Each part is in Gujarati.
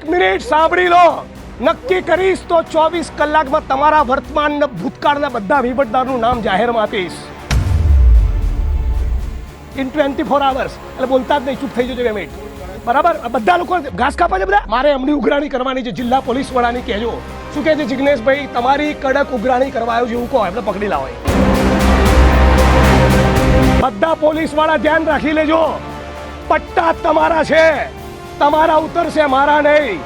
એક મિનિટ સાંભળી લો. નક્કી કરીશ તો 24 કલાકમાં તમારા વર્તમાન ભૂતકાળના બધા વહીવટદારનું નામ જાહેરમાં આપીશ. In 24 hours. એટલે બોલતા જ નહીં, ચૂપ થઈ જજો 2 મિનિટ. બરાબર? બધા લોકો ઘાસ કાપા છે બધા. મારે એમની ઉઘરાણી કરવાની છે. જિલ્લા પોલીસ વડાની કહેજો. શું કહે છે જિગ્નેશભાઈ, તમારી કડક ઉઘરાણી કરવા આવ્યો છે એવું કહો, એટલે પકડી લાવો. બધા પોલીસ વાળા ધ્યાન રાખી લેજો. પટ્ટા તમારા છે, તમારા ઉતરશે, મારા નહીં.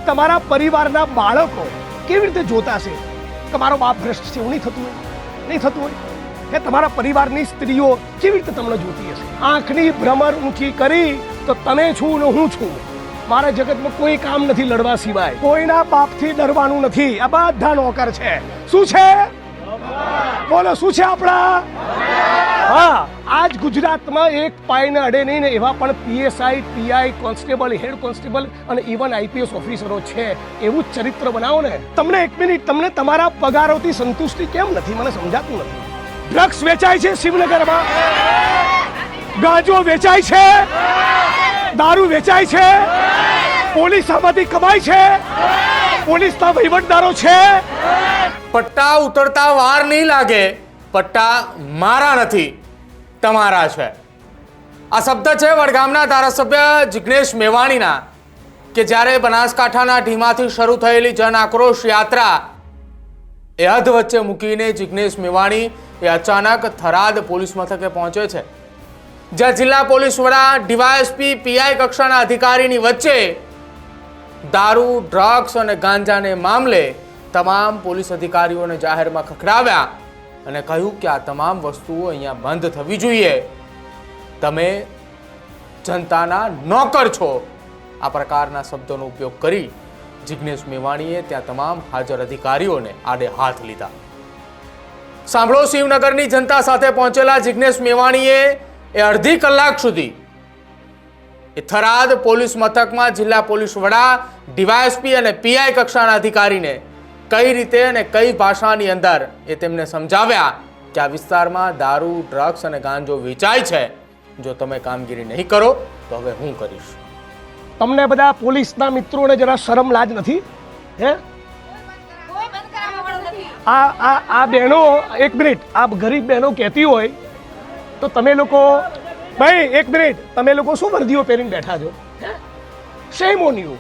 તમારા પરિવારના બાળકો કેવી રીતે જોતા છે કે મારો બાપ ભ્રષ્ટ છે? એવું નહીં થતું હોય, નહીં થતું હોય કે તમારા પરિવારની સ્ત્રીઓ કેવી રીતે તમને જોતી હશે? આંખની ભ્રમર ઊંચી કરી તો તમે છું ને હું છું. મારા જગતમાં કોઈ કામ નથી લડવા સિવાય. કોઈના બાપથી ડરવાનું નથી. આ બધા નોકર છે. શું છે? બોલો શું છે આપણા? હા, આજ ગુજરાતમાં એક પાયને અડે નહીં ને એવા પણ PSI, PI, constable, head constable અને ઇવન IPS ઓફિસરો છે. એવું જ ચરિત્ર બનાવો ને. તમને એક મિનિટ, તમને તમારા પગારોથી સંતુષ્ટિ કેમ નથી? મને સમજાતું નથી. ડ્રગ્સ વેચાય છે શિવનગરમાં, ગાંજો વેચાય છે, દારૂ વેચાય છે, પોલીસ આમાંથી કમાય છે, પોલીસના વહીવટદારો છે. પટ્ટા ઉતરતા વાર નહીં લાગે. પટ્ટા મારા નથી, તમારા છે. આ શબ્દ છે વડગામના ધારાસભ્ય જિગ્નેશ મેવાણીના, કે જ્યારે બનાસકાંઠાના ઢીમાથી શરૂ થયેલી જન આક્રોશ યાત્રા એ હદ વચ્ચે મૂકીને જિગ્નેશ મેવાણી એ અચાનક થરાદ પોલીસ મથકે પહોંચે છે, જ્યાં જિલ્લા પોલીસ વડા, DYSP, PI કક્ષાના અધિકારીની વચ્ચે દારૂ, ડ્રગ્સ અને ગાંજાને મામલે તમામ પોલીસ અધિકારીઓને જાહેરમાં ખખડાવ્યા અને કહ્યું કે આ તમામ વસ્તુઓ અહીંયા બંધ થવી જોઈએ. તમે જનતાના નોકર છો. આ પ્રકારના શબ્દોનો ઉપયોગ કરી જિગ્નેશ મેવાણીએ ત્યાં તમામ હાજર અધિકારીઓને આડે હાથ લીધા. સાંભળો, શિવનગરની જનતા સાથે પહોંચેલા જિગ્નેશ મેવાણીએ અડધી કલાક સુધી એ થરાદ પોલીસ મથકમાં જિલ્લા પોલીસ વડા, DYSP અને PI કક્ષાના અધિકારીને કઈ રીતે અને કઈ ભાષાની અંદર એ તેમને સમજાવ્યા કે આ વિસ્તારમાં દારૂ, ડ્રગ્સ અને ગાંજો વેચાય છે. જો તમે કામગીરી નહીં કરો તો હવે હું કરીશ. તમને બધા પોલીસના મિત્રોને જરા શરમ લાજ નથી? હે, આ બહેનો, એક મિનિટ, આ ગરીબ બહેનો કહેતી હોય તો તમે લોકો, ભાઈ એક મિનિટ, તમે લોકો શું વર્દીઓ પહેરીને બેઠા છો? શેમ ઓન યુ.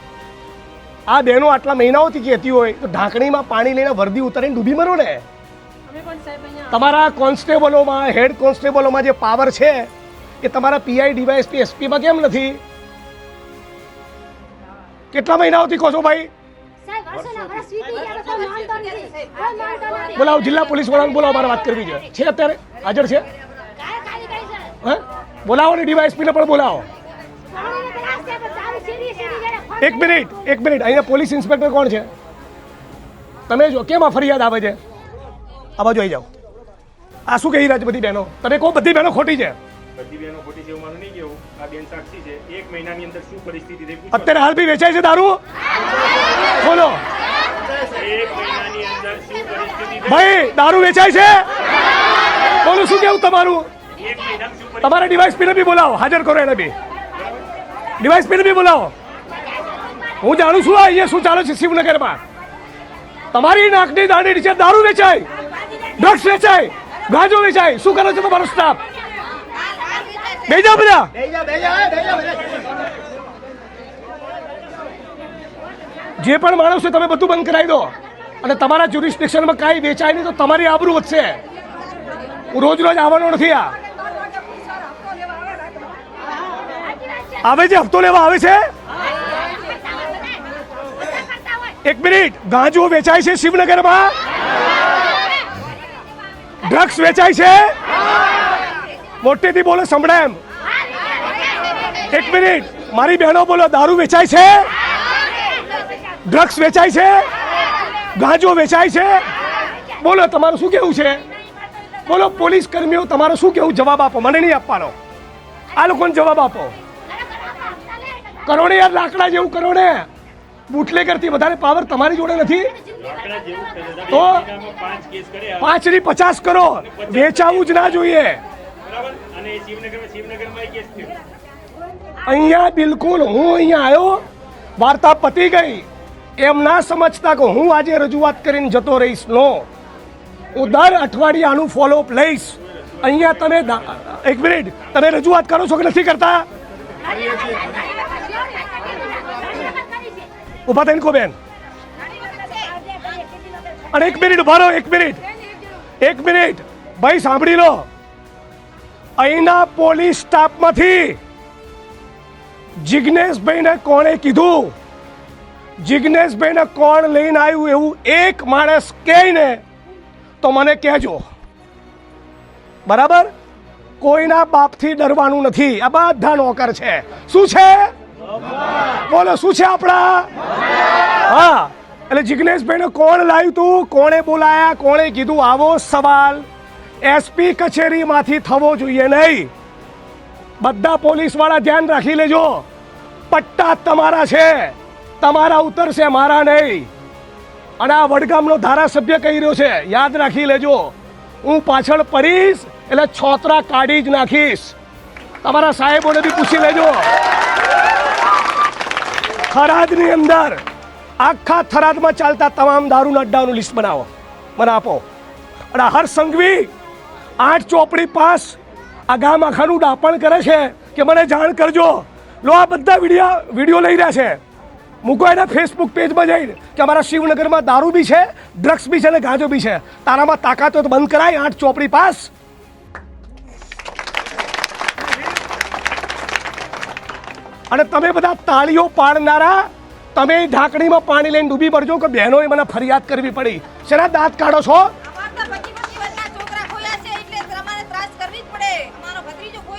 આ બહેનો આટલા મહિનાઓથી કહેતી હોય તો ઢાંકણીમાં પાણી લઈને વર્દી ઉતારીને ડૂબી મરો ને. તમારા કોન્સ્ટેબલોમાં, હેડ કોન્સ્ટેબલોમાં જે પાવર છે એ તમારા PI, DYSP, SP માં કેમ નથી? કેટલા મહિનાઓથી કહો છો ભાઈ? બોલાવો જિલ્લા પોલીસ વડાને, બોલાવો, મારે વાત કરવી છે. અત્યારે હાજર છે? હા, બોલાવો ને DYSP ને પણ બોલાવો. એક મિનિટ, અહીંયા પોલીસ ઇન્સ્પેક્ટર કોણ છે? તમે જો કેમ આ ફરિયાદ આવે છે? આ બાજુ આવી જાઓ. આ શું કહી રહ્યા છે બધી બહેનો? તમે કહો બધી બહેનો ખોટી છે. બધી બહેનો ખોટી છે એવું માનું નહીં કેવું. આ બેન સાક્ષી છે. 1 મહિનાની અંદર શું પરિસ્થિતિ થઈ? અત્યારે હાલ બી વેચાય છે દારૂ? બોલો 1 મહિનાની અંદર શું પરિસ્થિતિ થઈ? ભાઈ, દારૂ વેચાય છે? બોલો શું કેવું તમારું? 1 મહિનામાં શું તમારા DYSP ને બી બોલાવો, હાજર કરો એને બી. DYSP ને બી બોલાવો. હું જાણું છું અહીંયા શું ચાલે છે શિવનગરમાં. તમારી નાકની દાઢી નીચે દારૂ વેચાય, ડ્રગ્સ વેચાય, ગાંજો વેચાય. શું કરો છો તમારો સ્ટાફ? બેસી જાઓ બધા. જે પણ માણસ છે તમે બધું બંધ કરાવી દો. અને તમારા જ્યુરિસ્ડિક્શનમાં કાંઈ વેચાય નહીં તો તમારી આબરૂ વધશે. હું રોજ આવવાનો નથી. આવે છે, હપ્તો લેવા આવે છે. એક મિનિટ, ગાંજો વેચાય છે શિવનગરમાં? ડ્રગ્સ વેચાય છે? મોટેથી બોલો, સંભળાય એમ. એક મિનિટ, મારી બહેનો બોલો, દારૂ વેચાય છે? ડ્રગ્સ વેચાય છે? ગાંજો વેચાય છે? બોલો, તમારું શું કેવું છે? બોલો પોલીસ કર્મીઓ, તમારું શું કેવું? જવાબ આપો, મને નહીં આપવાનો. આ લોકોને જવાબ આપો. કરો ને યાર, લાકડા જેવું કરો ને. બુટલે કરતી વધારે પાવર તમારી જોડે નથી તો 5 ની 50 કરો. વેચાવું જ ના જોઈએ. અહીંયા બિલકુલ હું અહીંયા આવ્યો, વાર્તા પતી ગઈ. એમ ના સમજતા કે હું આજે રજૂઆત કરીને જતો રહીશ. નો, હું દર અઠવાડિયે આનું ફોલોઅપ લઈશ. અહીંયા તમે એક મિનિટ, તમે રજૂઆત કરો છો કે નથી કરતા? ઉભા થઈને કો બેન. અને એક મિનિટ ઉભા રહો, એક મિનિટ ભાઈ સાંભળી લો. અહીંના પોલીસ સ્ટાફમાંથી જિજ્ઞેશભાઈને કોણે કીધું, જિજ્ઞેશભાઈને કોણ લઈને આવ્યું એવું એક માણસ કહે ને તો મને કહેજો, બરાબર? કોઈના બાપથી ડરવાનું નથી. આ બધા નોકર છે. શું છે? બોલો શું છે આપણા? હા, એટલે જિજ્ઞેશભાઈને કોણ લાવ્યું તું, કોણે બોલાયા, કોણે કીધું, આવો સવાલ એસપી કચેરીમાંથી થવો જોઈએ નહીં. બધા પોલીસ વાળા ધ્યાન રાખી લેજો. પટ્ટા તમારા છે, તમારા ઉતરશે, મારા નહીં. અને આ વડગામનો ધારાસભ્ય કહી રહ્યો છે, યાદ રાખી લેજો. હું પાછળ પડીશ એટલે છોતરા કાઢી જ નાખીશ. તમારા સાહેબોને બી પૂછી લેજો. થરાદની અંદર આખા થરાદમાં ચાલતા તમામ દારૂના અડ્ડાઓનું લિસ્ટ બનાવો, મને આપો. અને હર સંઘવી 8 ચોપડી પાસ આ ગામ આખાનું ડાપણ કરે છે કે મને જાણ કરજો. લો, આ બધા વિડીયો લઈ રહ્યા છે, મૂકો એના ફેસબુક પેજમાં જઈને કે અમારા શિવનગરમાં દારૂ બી છે, ડ્રગ્સ બી છે અને ગાંજો બી છે. તારામાં તાકાત હોય તો બંધ કરાય 8 ચોપડી પાસ. અને તમે બધા તાળીઓ પાડનારા, તમે ઢાંકણીમાં પાણી લઈને ડૂબી પડજો કે બહેનોએ મને ફરિયાદ કરવી પડી. શેના દાંત કાઢો છો?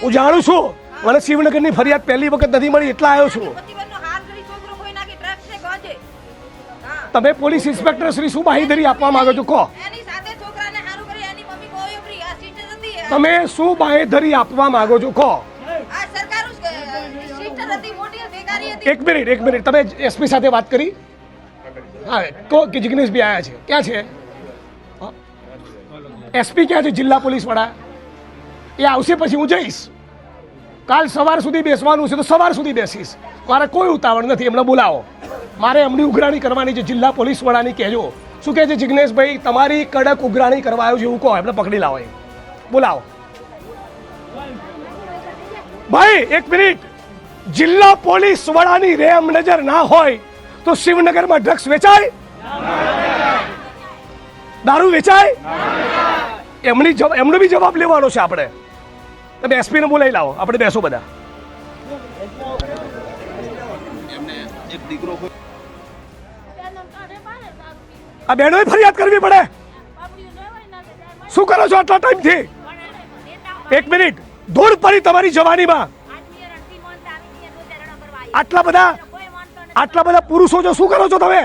હું જાણું છું, મને શિવનગરની ફરિયાદ પહેલી વખત નથી મળી, એટલા આવ્યો છું. તમે પોલીસ ઇન્સ્પેક્ટર શ્રી શું બાંહેધરી આપવા માંગો છો કહો? તમે શું બાંહેધરી આપવા માંગો છો કહો? એક મિનિટ, તમે એસપી સાથે વાત કરી? હા, કહો કે જિગ્નેશભાઈ આવ્યા છે. ક્યાં છે એસપી? ક્યાં છે જિલ્લા પોલીસ વડા? એ આવશે પછી હું જઈશ. કાલ સવાર સુધી બેસવાનું છે તો સવાર સુધી બેસીશ. મારે કોઈ ઉતાવળ નથી, એમને બોલાવો. મારે એમની ઉઘરાણી કરવાની છે. જિલ્લા પોલીસ વડાની કહેજો. શું કહે છે જિગ્નેશભાઈ, તમારી કડક ઉઘરાણી કરવા આવ્યો છે એવું કહો, એમને પકડી લાવો. બોલાવો ભાઈ. એક મિનિટ, જિલ્લા પોલીસ વડાની રેમ નજર ના હોય તો શિવનગરમાં ડ્રગ્સ વેચાય? દારૂ વેચાય? એમનો બી જવાબ લેવાનો છે આપણે. તમે એસપી ને બોલાવી લાવો, આપણે બેસો બધા. આ બહેનોએ ફરિયાદ કરવી પડે. શું કરો છો આટલા ટાઈમથી? એક મિનિટ, ધૂળ પડી તમારી જવાનીમાં. આટલા બધા પુરુષો છો, શું કરો છો તમે?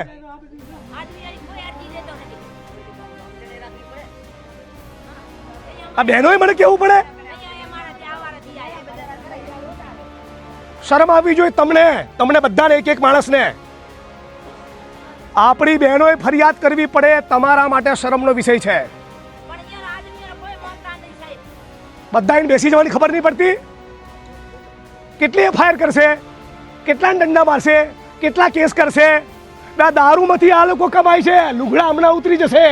આ બહેનોએ મને કેવું પડે. શરમ આવવી જોઈએ તમને બધાને, એક માણસને. આપણી બહેનોએ ફરિયાદ કરવી પડે, તમારા માટે શરમનો વિષય છે. બધાને બેસી જવાની ખબર નહીં પડતી? કેટલી એફઆઈઆર કરશે, કેટલા દંડા મારશે, કેટલા કેસ કરશે? દારૂમાંથી આ લોકો કમાય છે, લુગડા હમણાં ઉતરી જશે.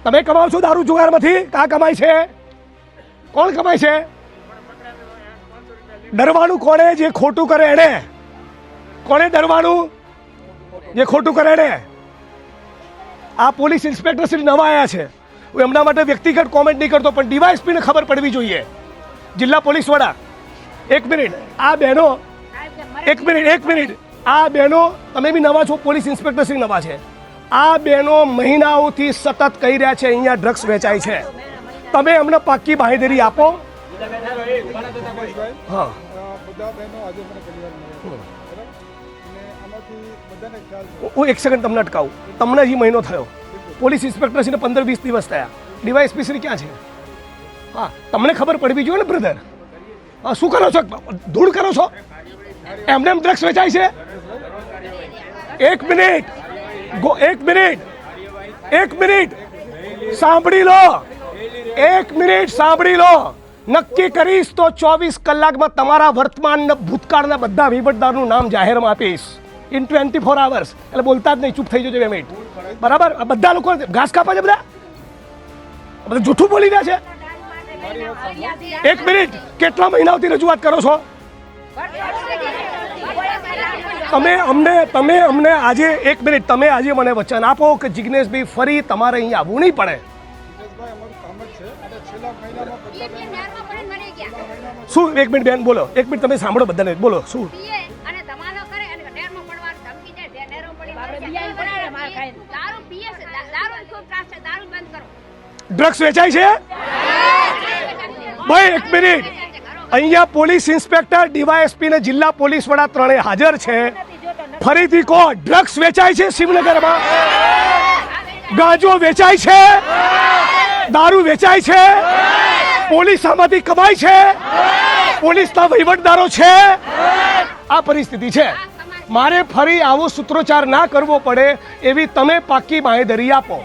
તમે કમાવ છો દારૂ જુગારમાંથી? કા કમાય છે? કોણ કમાય છે? ડરવાનું કોને? જે ખોટું કરે એને. કોને ડરવાનું? જે ખોટું કરે એને. આ પોલીસ ઇન્સ્પેક્ટર શ્રી નવા આવ્યા છે, હું એમના માટે વ્યક્તિગત કોમેન્ટ નહીં કરતો, પણ ડીવાયએસપીને ખબર પડવી જોઈએ. જિલ્લા પોલીસ વડા, એક મિનિટ, આ બહેનો, એક મિનિટ, આ બહેનો, તમે બી નવા છો, પોલીસ ઇન્સ્પેક્ટર શ્રી નવા છે. આ બહેનો મહિનાઓથી સતત કહી રહ્યા છે અહીંયા ડ્રગ્સ વેચાય છે. તમે અમને પાક્કી બાંહેધરી આપો. હા, હું એક સેકન્ડ તમને અટકાવું. તમને હજી મહિનો થયો, પોલીસ ઇન્સ્પેક્ટર શ્રીને 15-20 દિવસ થયા, ડીવાયએસપી શ્રી ક્યાં છે? હા, તમને ખબર પડવી જોઈએ ને બ્રધર. હા, શું કરો છો? ધૂળ કરો છો? એમને એમ ડ્રગ્સ વેચાય છે? એક મિનિટ સાંભળી લો. નક્કી કરીશ તો 24 કલાકમાં તમારા વર્તમાન ને ભૂતકાળના બધા વહીવટદારનું નામ જાહેરમાં આપીશ ઇન 24 hours. એટલે બોલતા જ નહીં, ચૂપ થઈ જજો 2 મિનિટ. બરાબર? આ બધા લોકો ઘાસ કાપે છે, બધા જૂઠું બોલી રહ્યા છે. 1 મિનિટ, કેટલા મહિનાઓથી રજૂઆત કરો છો તમે અમને આજે? 1 મિનિટ, તમે આજે મને વચન આપો કે જિગ્નેશભાઈ ફરી તમારે અહીં આવવું નહીં પડે. શું? 1 મિનિટ બેન બોલો, 1 મિનિટ તમે સાંભળો બધાને, બોલો શું? ડ્રગ્સ વેચાય છે ભાઈ? 1 મિનિટ, અહીંયા પોલીસ ઇન્સ્પેક્ટર, ડીવાયએસપી ને જિલ્લા પોલીસ વડા ત્રણેય હાજર છે. ફરીથી કહો, ડ્રગ્સ વેચાય છે શિવનગરમાં? ગાંજો વેચાય છે? દારૂ વેચાય છે? પોલીસ આમાંથી કમાય છે? પોલીસના વહીવટદારો છે? આ પરિસ્થિતિ છે. મારે ફરી આવો સૂત્રોચ્ચાર ના કરવો પડે એવી તમે પાકી બાંહેધરી આપો.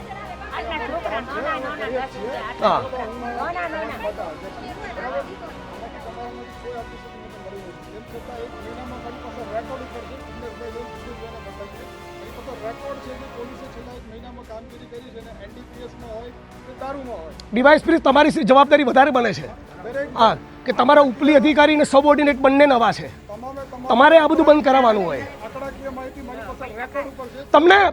હા, ડીવાયએસપી તમારી જવાબદારી વધારે બને છે. હા, કે તમારા ઉપલી અધિકારી અને સબઓર્ડિનેટ બંને નવા છે, તમારે આ બધું બંધ કરાવવાનું હોય.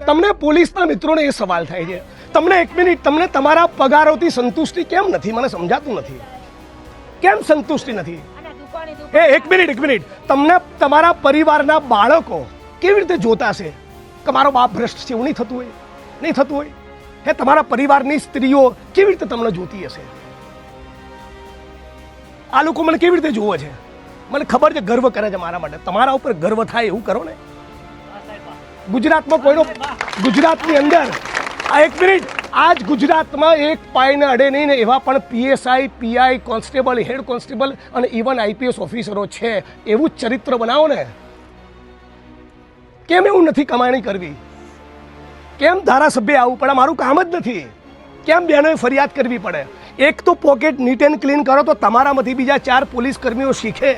તમને પોલીસના મિત્રોને એ સવાલ થાય છે, તમને 1 મિનિટ, તમને તમારા પગારોથી સંતુષ્ટિ કેમ નથી? મને સમજાતું નથી કેમ સંતુષ્ટિ નથી. 1 મિનિટ, તમને તમારા પરિવારના બાળકો કેવી રીતે જોતા છે કે મારો બાપ ભ્રષ્ટ છે? એવું નહીં થતું હોય? નહીં થતું હોય? હે, તમારા પરિવારની સ્ત્રીઓ કેવી રીતે તમને જોતી હશે? આ લોકો મને કેવી રીતે જોવે છે? મને ખબર છે, ગર્વ કરે છે મારા માટે. તમારા ઉપર ગર્વ થાય એવું કરો ને. ગુજરાતમાં કોઈનો, ગુજરાતની અંદર આ 1 મિનિટ, આજ ગુજરાતમાં એક પાયને અડે નહીં ને એવા પણ PSI, PI, constable, head constable અને ઇવન આઈપીએસ ઓફિસરો છે. એવું જ ચરિત્ર બનાવો ને. કેમ એવું નથી કમાણી કરવી? કેમ ધારાસભ્ય આવવું પડે? મારું કામ જ નથી. કેમ બહેનોએ ફરિયાદ કરવી પડે? એક તો પોકેટ નીટ એન્ડ ક્લીન કરો તો તમારામાંથી બીજા 4 પોલીસ કર્મીઓ શીખે.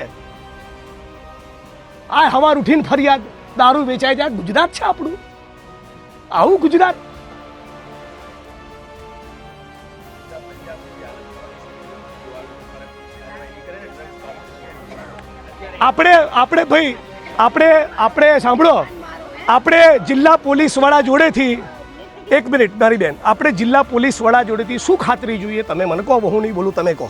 આ હવાર ઉઠીને ફરિયાદ, દારૂ વેચાય છે. ગુજરાત છે આપણું, આવું ગુજરાત. આપણે સાંભળો, આપણે જિલ્લા પોલીસ વડા જોડેથી 1 મિનિટ મારી બેન, આપણે જિલ્લા પોલીસ વડા જોડેથી શું ખાતરી જોઈએ? તમે મને કહો, હું નહીં બોલું, તમે કહો.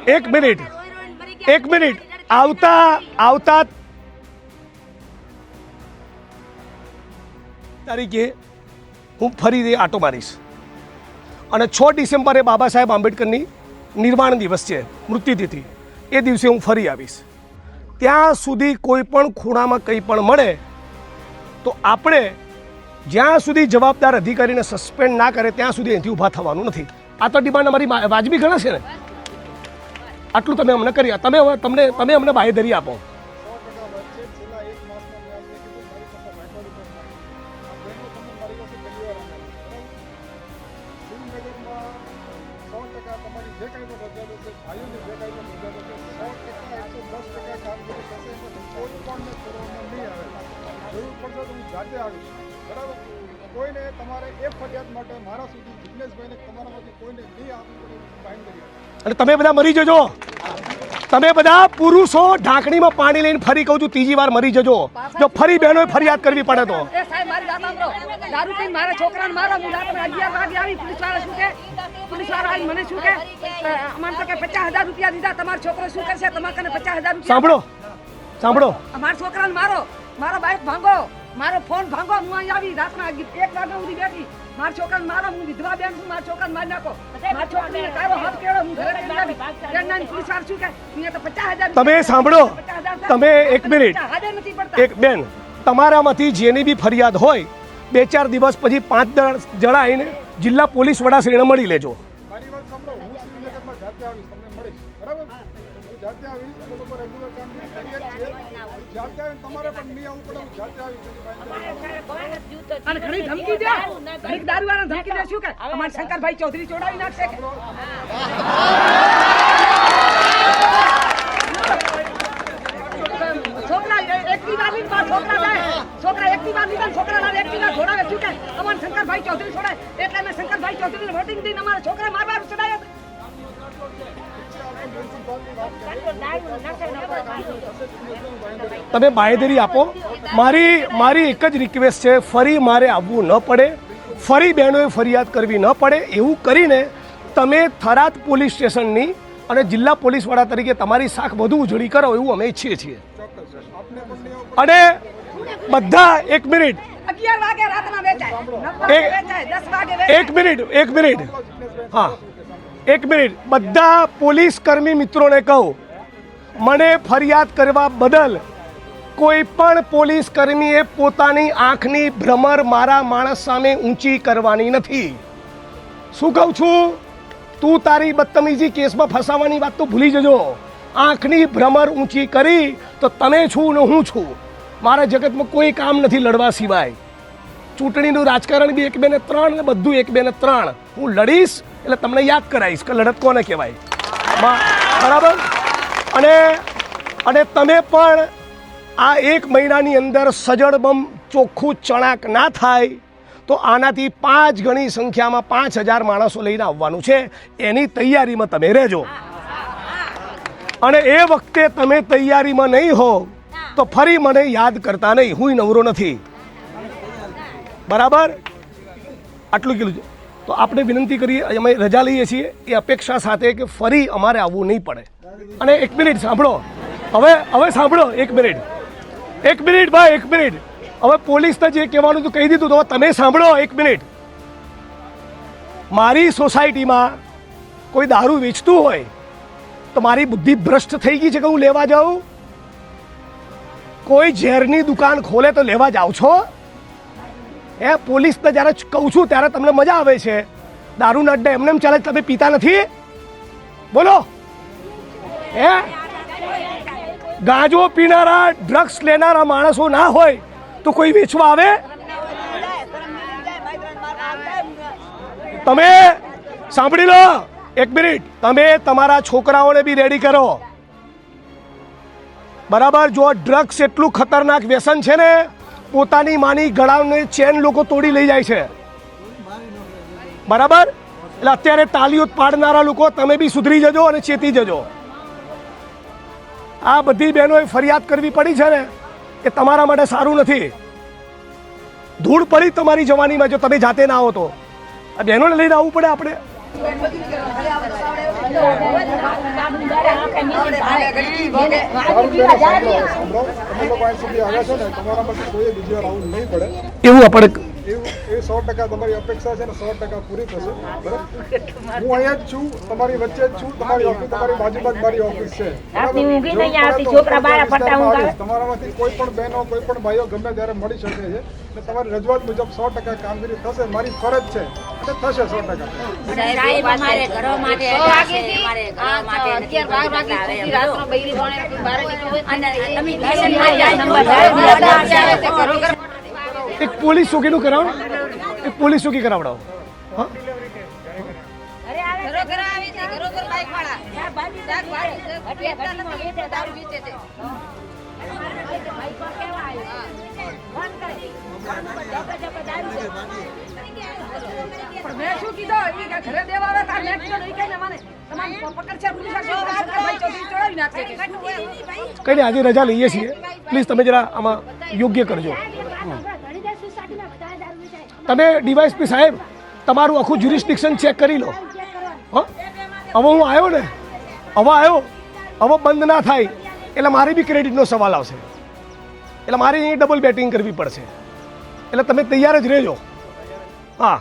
એક મિનિટ, આવતા તારીખે હું ફરી આટો મારીશ અને 6 ડિસેમ્બરે બાબા સાહેબ આંબેડકરની નિર્વાણ દિવસ છે, મૃત્યુતિથિ. એ દિવસે હું ફરી આવીશ. ત્યાં સુધી કોઈ પણ ખૂણામાં કંઈ પણ મળે તો આપણે જ્યાં સુધી જવાબદાર અધિકારીને સસ્પેન્ડ ના કરે ત્યાં સુધી અહીંથી ઊભા થવાનું નથી. આ તો ડિમાન્ડ અમારી વાજબી ગણાશે ને? આટલું તમે અમને કરી, તમે અમને બાંહેધરી આપો. કોઈને તમારે એ ફરિયાદ માટે મારા સુધી જિગ્નેશભાઈને તમારામાંથી કોઈને નહીં આપવું પડે. અને તમે બધા મરી જજો. તમે બધા પુરુષો ઢાંકણીમાં પાણી લઈને ફરી કહું છું, 3જી વાર મરી જજો જો ફરી બહેનોએ ફરિયાદ કરવી પડે તો. દારૂ પીને મારા છોકરાને મારો, હું રાત્રે 11 વાગે આવી, પોલીસવાળા શું કે, પોલીસવાળા આવી મને શું કે, અમારે તો કે 50,000 રૂપિયા દીધા, તમારો છોકરો શું કરશે? તમારે કને 50,000 રૂપિયા. સાંભળો, અમારા છોકરાને મારો, મારો બાઇક ભાંગો, મારો ફોન ભાંગો, હું અહીં આવી રાતના 1 વાગે સુધી બેઠી, મારા છોકરાને મારો, હું વિધવા બેન છું, મારા છોકરાને મારી નાખો, મારા છોકરીને તારો હાથ કેળો, હું ઘરે પોલીસવાળા શું કે, અહીંયા તો 50,000. તમે સાંભળો, તમે 1 મિનિટ, એક બેન, તમારામાંથી જેની બી ફરિયાદ હોય 2-4 દિવસ પછી 5 જણા આવીને જિલ્લા પોલીસ વડા શ્રીને મળી લેજો. મારી વાત સાંભળો, હું શ્રીનગરમાં જાતે આવીશ, તમને મળીશ, બરાબર? હું જાતે આવીશ, એ લોકો રેગ્યુલર કામ ફરિયાદ છે. જાતે આવીને તમારે પણ નહીં આવવું પડે. હું જાતે આવી અને ઘણી ધમકી દે ઘણી દારૂવાળાને ધમકી દે શું કે અમારા શંકરભાઈ ચૌધરી ચોડાવી નાખશે કે છોકરા એકટીવા ની બા છોકરા જાય છોકરા એકટીવા ની છોકરા લાવે એકટીવા છોડાવે શું કે અમારા શંકરભાઈ ચૌધરી છોડાય એટલે મેં શંકરભાઈ ચૌધરીને વોટિંગ દઈને અમારા છોકરા મારવાનું ચડાયા તમે બાંયધરી આપો. મારી એક જ રિક્વેસ્ટ છે, ફરી મારે આવવું ન પડે, ફરી બહેનોએ ફરિયાદ કરવી ન પડે એવું કરીને તમે થરાદ પોલીસ સ્ટેશનની અને જિલ્લા પોલીસવાળા તરીકે તમારી શાખ વધુ ઉજળી કરો એવું અમે ઈચ્છીએ છીએ. અને બધા 1 મિનિટ 11 વાગે રાતના વેચાય 9 વાગે વેચાય 10 વાગે વેચાય 1 મિનિટ હા 1 મિનિટ બધા પોલીસ કર્મી મિત્રોને કહું, મને ફરિયાદ કરવા બદલ કોઈ પણ પોલીસ કર્મીએ પોતાની આંખની ભ્રમર મારા માણસ સામે ઊંચી કરવાની નથી. શું કહું છું? તું તારી બદતમીજી કેસમાં ફસાવાની વાત તો ભૂલી જજો. આંખની ભ્રમર ઊંચી કરી તો તમે છું ને હું છું. મારા જગતમાં કોઈ કામ નથી લડવા સિવાય. ચૂંટણીનું રાજકારણ બી 1, 2 ને 3 ને બધું 1, 2 ને 3 હું લડીશ એટલે તમને યાદ કરાવીશ કે લડત કોને કહેવાય. બરાબર? અને તમે પણ આ 1 મહિનાની અંદર સજડબમ ચોખ્ખું ચણાક ના થાય તો આનાથી 5 ગણી સંખ્યામાં 5000 માણસો લઈને આવવાનું છે. એની તૈયારીમાં તમે રહેજો. અને એ વખતે તમે તૈયારીમાં નહીં હો તો ફરી મને યાદ કરતા નહીં, હું નવરો નથી. બરાબર? આટલું કીધું છે તો આપણે વિનંતી કરીએ, અમે રજા લઈએ છીએ એ અપેક્ષા સાથે કે ફરી અમારે આવવું નહીં પડે. અને 1 મિનિટ સાંભળો, હવે સાંભળો 1 મિનિટ ભાઈ 1 મિનિટ. હવે પોલીસને જે કહેવાનું તો કહી દીધું, તો તમે સાંભળો 1 મિનિટ. મારી સોસાયટીમાં કોઈ દારૂ વેચતું હોય તો મારી બુદ્ધિ ભ્રષ્ટ થઈ ગઈ છે કે હું લેવા જાઉં? કોઈ ઝેરની દુકાન ખોલે તો લેવા જાઓ છો? પોલીસને જ્યારે કહું છું ત્યારે તમને મજા આવે છે. દારૂના અડ્ડા એમને ચાલે, તમે પીતા નથી? બોલો. ગાંજો પીનારા ડ્રગ્સ લેનારા માણસો ના હોય તો કોઈ વેચવા આવે? તમે સાંભળી લો 1 મિનિટ, તમે તમારા છોકરાઓને બી રેડી કરો. બરાબર? જો ડ્રગ્સ એટલું ખતરનાક વ્યસન છે ને, પોતાની માની ગળાની ચેન લોકો તોડી લઈ જાય છે. બરાબર? એટલે અત્યારે તાલીઓ પાડનારા લોકો તમે બી સુધરી જજો અને ચેતી જજો. આ બધી બહેનોએ ફરિયાદ કરવી પડી છે ને એ તમારા માટે સારું નથી. ધૂળ પડી તમારી જવાનીમાં જો તમે જાતે ના આવો તો. આ બહેનોને લઈને આવવું પડે આપણે. એવું આપણે એ 100% તમારી અપેક્ષા છે ને 100% પૂરી થશે. બરાબર? હું અહીંયા જ છું, તમારી વચ્ચે જ છું. તમારી ઓફિસ તમારી બાજુમાં જ મારી ઓફિસ છે. તમારામાંથી કોઈ પણ બહેનો કોઈ પણ ભાઈઓ ગમે ત્યારે મળી શકે છે. એટલે તમારી રજૂઆત મુજબ 100% કામગીરી થશે. મારી ફરજ છે એટલે થશે 100%. એક પોલીસ ચોકીનું કરાવો, એક પોલીસ ચોકી કરાવડાવો. હા મેં શું કીધું એ કે ઘરે દેવા આવે તાર મેં કીધું એ કઈને મને તમામ પકડશે પોલીસ શંકરભાઈ ચૌધરી ચોડાવી નાખશે. કઈ નહીં, આજે રજા લઈએ છીએ. પ્લીઝ તમે જરા આમાં યોગ્ય કરજો. તમે ડીવાયએસપી સાહેબ તમારું આખું જ્યુરિસ્ડિક્શન ચેક કરી લો. હા હવે હું આવ્યો ને, હવે બંધ ના થાય એટલે મારે બી ક્રેડિટનો સવાલ આવશે. એટલે મારે અહીં ડબલ બેટિંગ કરવી પડશે. એટલે તમે તૈયાર જ રહેજો. હા.